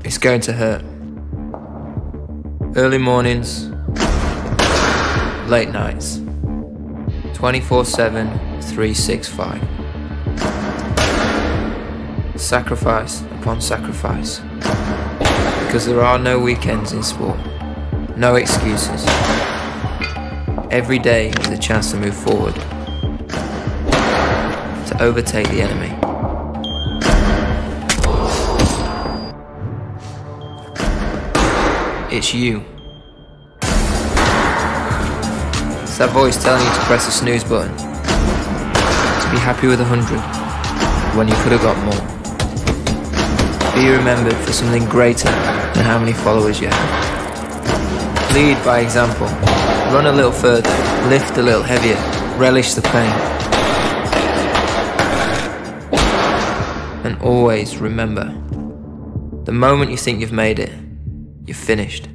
It's going to hurt. Early mornings, late nights, 24/7, 365. Sacrifice upon sacrifice. Because there are no weekends in sport. No excuses. Every day is a chance to move forward. To overtake the enemy. It's you. It's that voice telling you to press the snooze button. To be happy with 100 when you could have got more. Be remembered for something greater than how many followers you have. Lead by example. Run a little further. Lift a little heavier. Relish the pain. And always remember, the moment you think you've made it, you're finished.